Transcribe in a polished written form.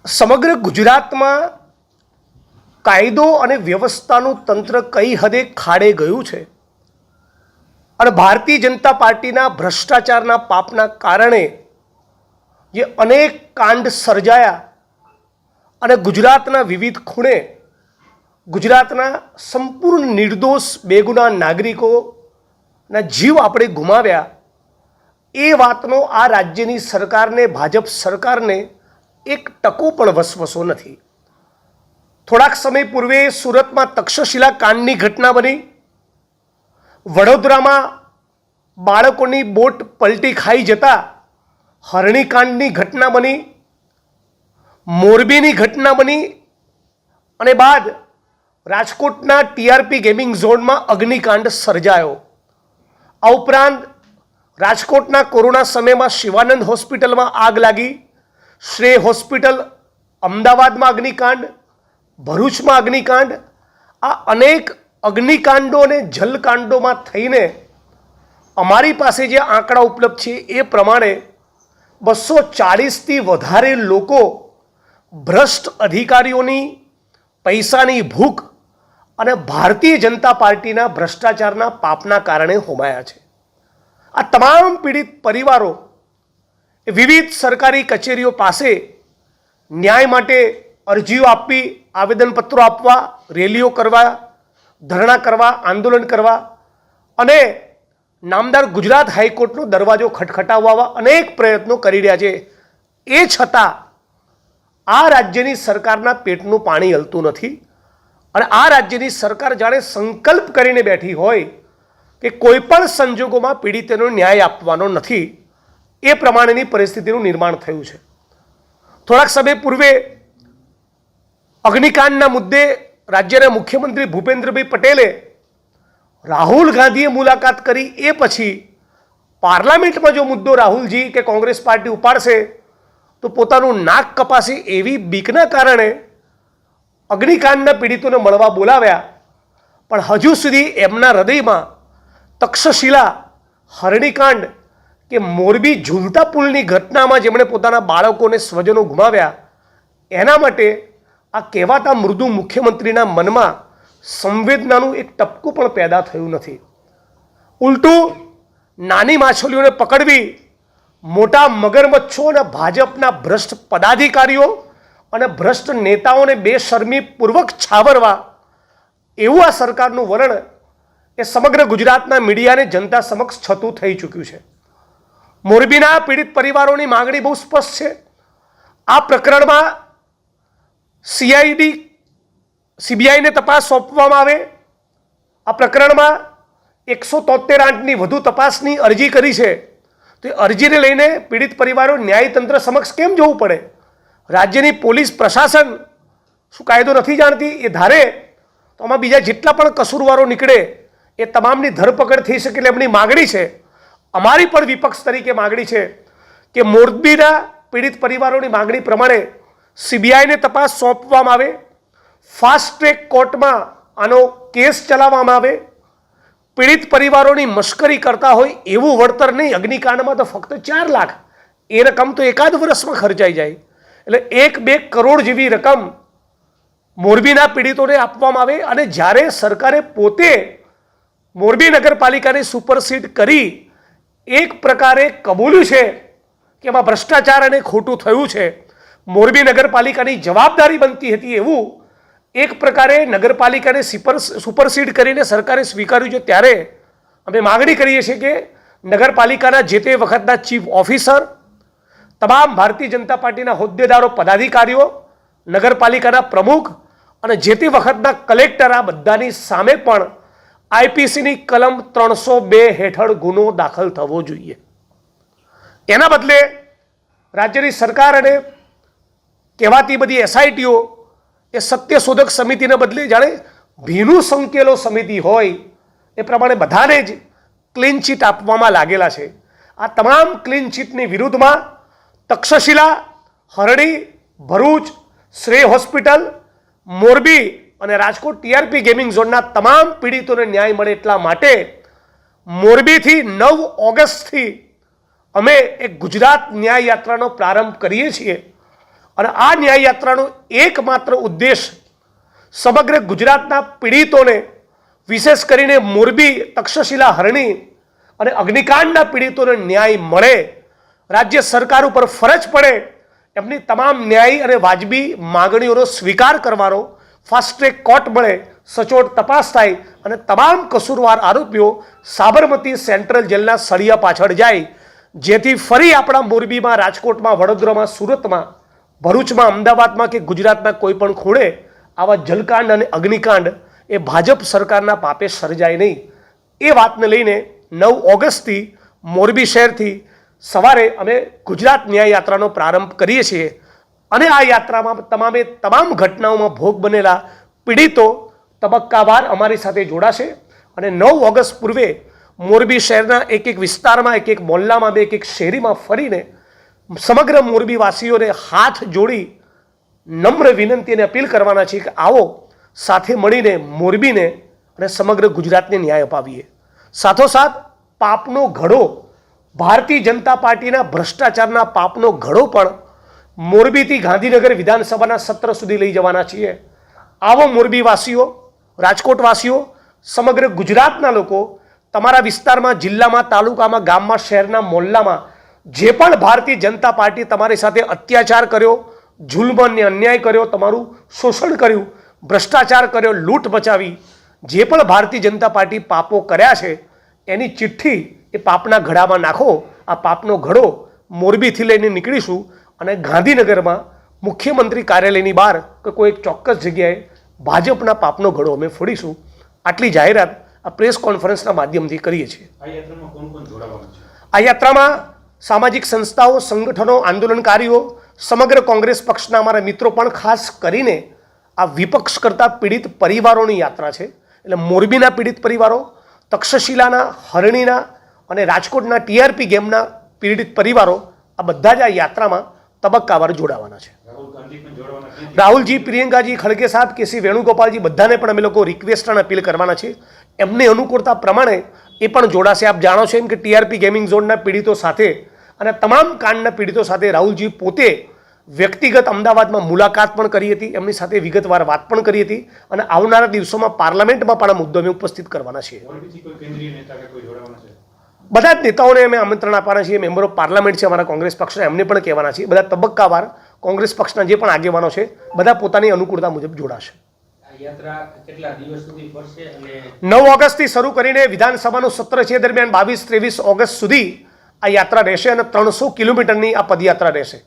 સમગ્ર ગુજરાતમાં કાયદો અને વ્યવસ્થાનું તંત્ર કઈ હદે ખાડે ગયું છે અને ભારતીય જનતા પાર્ટીના ભ્રષ્ટાચારના પાપના કારણે જે અનેક કાંડ સર્જાયા અને ગુજરાતના વિવિધ ખૂણે ગુજરાતના સંપૂર્ણ નિર્દોષ બેગુના નાગરિકોના જીવ આપણે ગુમાવ્યા, એ વાતનો આ રાજ્યની સરકારને, ભાજપ સરકારને એક ટકો પણ વસવસો નથી. થોડાક સમય પૂર્વે સુરતમાં તક્ષશિલા કાંડની ઘટના બની, વડોદરામાં બાળકોની બોટ પલટી ખાઈ જતા હરણીકાંડની ઘટના બની, મોરબીની ઘટના બની અને બાદ રાજકોટના ટીઆરપી ગેમિંગ ઝોનમાં અગ્નિકાંડ સર્જાયો. આ ઉપરાંત રાજકોટના કોરોના સમયમાં શિવાનંદ હોસ્પિટલમાં આગ લાગી, શ્રેય હોસ્પિટલ અમદાવાદમાં અગ્નિકાંડ, ભરૂચમાં અગ્નિકાંડ. આ અનેક અગ્નિકાંડો અને જલકાંડોમાં થઈને અમારી પાસે જે આંકડા ઉપલબ્ધ છે એ પ્રમાણે 240થી વધારે લોકો ભ્રષ્ટ અધિકારીઓની પૈસાની ભૂખ અને ભારતીય જનતા પાર્ટીના ભ્રષ્ટાચારના પાપના કારણે હોમાયા છે. આ તમામ પીડિત પરિવારો વિવિધ સરકારી કચેરીઓ પાસે ન્યાય માટે અરજીઓ આપવી, આવેદનપત્રો આપવા, રેલીઓ કરવા, ધરણા કરવા, આંદોલન કરવા અને નામદાર ગુજરાત હાઈકોર્ટનો દરવાજો ખટખટાવવા અનેક પ્રયત્નો કરી રહ્યા છે. એ છતાં આ રાજ્યની સરકારના પેટનું પાણી હલતું નથી અને આ રાજ્યની સરકાર જાણે સંકલ્પ કરીને બેઠી હોય કે કોઈ પણ સંજોગોમાં પીડિતોને ન્યાય આપવાનો નથી, એ પ્રમાણેની પરિસ્થિતિનું નિર્માણ થયું છે. થોડાક સમય પૂર્વે અગ્નિકાંડના મુદ્દે રાજ્યના મુખ્યમંત્રી ભૂપેન્દ્રભાઈ પટેલે રાહુલ ગાંધીએ મુલાકાત કરી, એ પછી પાર્લામેન્ટમાં જો મુદ્દો રાહુલજી કે કોંગ્રેસ પાર્ટી ઉપાડશે તો પોતાનું નાક કપાશે એવી બીકના કારણે અગ્નિકાંડના પીડિતોને મળવા બોલાવ્યા, પણ હજુ સુધી એમના હૃદયમાં તક્ષશિલા, હરણીકાંડ કે મોરબી ઝૂલતા પુલની ઘટનામાં જેમણે પોતાના બાળકોને, સ્વજનો ગુમાવ્યા, એના માટે આ કહેવાતા મૃદુ મુખ્યમંત્રીના મનમાં સંવેદનાનું એક ટપકું પણ પેદા થયું નથી. ઉલટું નાની માછલીઓને પકડવી, મોટા મગરમચ્છો અને ભાજપના ભ્રષ્ટ પદાધિકારીઓ અને ભ્રષ્ટ નેતાઓને બેશરમીપૂર્વક છાવરવા, એવું આ સરકારનું વલણ એ સમગ્ર ગુજરાતના મીડિયાને જનતા સમક્ષ છતું થઈ ચૂક્યું છે. મોરબીના પીડિત પરિવારોની માંગણી બહુ સ્પષ્ટ છે. આ પ્રકરણમાં સીબીઆઈને તપાસ સોંપવામાં આવે. આ પ્રકરણમાં 173(8)ની વધુ તપાસની અરજી કરી છે, તો એ અરજીને લઈને પીડિત પરિવારો ન્યાયતંત્ર સમક્ષ કેમ જવું પડે? રાજ્યની પોલીસ પ્રશાસન શું કાયદો નથી જાણતી? એ ધારે તો આમાં બીજા જેટલા પણ કસૂરવારો નીકળે એ તમામની ધરપકડ થઈ શકે. એટલે એમની માગણી છે, અમારી પણ વિપક્ષ તરીકે માગણી છે કે મોરબીના પીડિત પરિવારોની માગણી પ્રમાણે સીબીઆઈને તપાસ સોંપવામાં આવે, ફાસ્ટ ટ્રેક કોર્ટમાં આનો કેસ ચલાવવામાં આવે. પીડિત પરિવારોની મશ્કરી કરતા હોય એવું વળતર નહીં. અગ્નિકાંડમાં તો ફક્ત 4 લાખ, એ રકમ તો એકાદ વર્ષમાં ખર્ચાઈ જાય. એટલે 1-2 કરોડ જેવી રકમ મોરબીના પીડિતોને આપવામાં આવે. અને જ્યારે સરકારે પોતે મોરબી નગરપાલિકાને સુપરસીડ કરી એક પ્રકારે કબૂલ્યું છે કે એમાં ભ્રષ્ટાચાર અને ખોટું થયું છે, મોરબી નગરપાલિકાની જવાબદારી બનતી હતી, એવું એક પ્રકારે નગરપાલિકાને સુપરસીડ કરીને સરકારે સ્વીકાર્યું છે, ત્યારે અમે માગણી કરીએ છીએ કે નગરપાલિકાના જે તે વખતના ચીફ ઓફિસર, તમામ ભારતીય જનતા પાર્ટીના હોદ્દેદારો, પદાધિકારીઓ, નગરપાલિકાના પ્રમુખ અને જે તે વખતના કલેક્ટર, આ બધાની સામે પણ આઈપીસીની કલમ 302 હેઠળ ગુનો દાખલ થવો જોઈએ. એના બદલે રાજ્યની સરકાર અને કહેવાતી બધી એસઆઈટીઓ એ સત્યશોધક સમિતિને બદલે જાણે ભીનું સંકેલો સમિતિ હોય એ પ્રમાણે બધાને જ ક્લીન ચીટ આપવામાં લાગેલા છે. આ તમામ ક્લીન ચીટની વિરુદ્ધમાં તક્ષશિલા, હરણી, ભરૂચ, શ્રેય હોસ્પિટલ, મોરબી અને રાજકોટ ટીઆરપી ગેમિંગ ઝોનના તમામ પીડિતોને ન્યાય મળે એટલા માટે મોરબીથી 9 ઓગસ્ટથી અમે એક ગુજરાત ન્યાય યાત્રાનો પ્રારંભ કરીએ છીએ અને આ ન્યાય યાત્રાનો એકમાત્ર ઉદ્દેશ સમગ્ર ગુજરાતના પીડિતોને, વિશેષ કરીને મોરબી, તક્ષશિલા, હરણી અને અગ્નિકાંડના પીડિતોને ન્યાય મળે, રાજ્ય સરકાર ઉપર ફરજ પડે, એમની તમામ ન્યાયી અને વાજબી માગણીઓનો સ્વીકાર કરવાનો, ફાસ્ટ ટ્રેક કોર્ટ મળે, સચોટ તપાસ થાય અને તમામ કસૂરવાર આરોપીઓ સાબરમતી સેન્ટ્રલ જેલના સળિયા પાછળ જાય, જેથી ફરી આપણા મોરબીમાં, રાજકોટમાં, વડોદરામાં, સુરતમાં, ભરૂચમાં, અમદાવાદમાં કે ગુજરાતના કોઈ પણ ખૂણે આવા જલકાંડ અને અગ્નિકાંડ એ ભાજપ સરકારના પાપે સર્જાય નહીં. એ વાતને લઈને 9 ઓગસ્ટથી મોરબી શહેરથી સવારે અમે ગુજરાત ન્યાય યાત્રાનો પ્રારંભ કરીએ છીએ અને આ યાત્રામાં તમામ ઘટનાઓમાં ભોગ બનેલા પીડિતો તબક્કાવાર અમારી સાથે જોડાશે અને 9 ઓગસ્ટ પૂર્વે મોરબી શહેરના એક વિસ્તારમાં, એક મોહલ્લામાં, એક શેરીમાં ફરીને સમગ્ર મોરબીવાસીઓને હાથ જોડી નમ્ર વિનંતી અને અપીલ કરવાના છે કે આવો સાથે મળીને મોરબીને અને સમગ્ર ગુજરાતને ન્યાય અપાવીએ. સાથોસાથ પાપનો ઘડો, ભારતીય જનતા પાર્ટીના ભ્રષ્ટાચારના પાપનો ઘડો પણ મોરબીથી ગાંધીનગર વિધાનસભાના સત્ર સુધી લઈ જવાના છીએ. આવો મોરબીવાસીઓ, રાજકોટવાસીઓ, સમગ્ર ગુજરાતના લોકો, તમારા વિસ્તારમાં, જિલ્લામાં, તાલુકામાં, ગામમાં, શહેરના, મોહલ્લામાં જે પણ ભારતીય જનતા પાર્ટી તમારી સાથે અત્યાચાર કર્યો, જુલ્મ અને અન્યાય કર્યો, તમારું શોષણ કર્યું, ભ્રષ્ટાચાર કર્યો, લૂંટ મચાવી, જે પણ ભારતીય જનતા પાર્ટી પાપો કર્યા છે એની ચિઠ્ઠી એ પાપના ઘડામાં નાખો. આ પાપનો ઘડો મોરબીથી લઈને નીકળીશું અને ગાંધીનગરમાં મુખ્યમંત્રી કાર્યાલયની બહાર કે કોઈ એક ચોક્કસ જગ્યાએ ભાજપના પાપનો ઘડો અમે ફોડીશું. આટલી જાહેરાત આ પ્રેસ કોન્ફરન્સના માધ્યમથી કરીએ છીએ. આ યાત્રામાં સામાજિક સંસ્થાઓ, સંગઠનો, આંદોલનકારીઓ, સમગ્ર કોંગ્રેસ પક્ષના અમારા મિત્રો પણ ખાસ કરીને આ વિપક્ષ કરતા પીડિત પરિવારોની યાત્રા છે. એટલે મોરબીના પીડિત પરિવારો, તક્ષશિલાના, હરણીના અને રાજકોટના ટીઆરપી ગેમના પીડિત પરિવારો આ બધા જ આ યાત્રામાં તબક્કાવાર જોડાવાના છે. રાહુલજી, પ્રિયંકાજી ખડગે સાહેબ, કેસી વેણુગોપાલજી બધાને પણ અમે લોકો રિક્વેસ્ટ અને અપીલ કરવાના છે. એમને અનુકૂળતા પ્રમાણે એ પણ જોડાશે. આપ જાણો છો એમ કે ટીઆરપી ગેમિંગ ઝોનના પીડિતો સાથે અને તમામ કાંડના પીડિતો સાથે રાહુલજી પોતે વ્યક્તિગત અમદાવાદમાં મુલાકાત પણ કરી હતી, એમની સાથે વિગતવાર વાત પણ કરી હતી અને આવનારા દિવસોમાં પાર્લામેન્ટમાં પણ આ મુદ્દો અમે ઉપસ્થિત કરવાના છીએ. બધા જ નેતાઓને અમે આમંત્રણ આપવાના છીએ. મેમ્બર ઓફ પાર્લામેન્ટ છે અમારા કોંગ્રેસ પક્ષના, એમને પણ કહેવાના છીએ. બધા તબક્કાવાર કોંગ્રેસ પક્ષના જે પણ આગેવાનો છે બધા પોતાની અનુકૂળતા મુજબ જોડાશે. 9 ઓગસ્ટથી શરૂ કરીને વિધાનસભાનું સત્ર છે દરમિયાન 22-23 ઓગસ્ટ સુધી આ યાત્રા રહેશે અને 300 કિલોમીટરની આ પદયાત્રા રહેશે.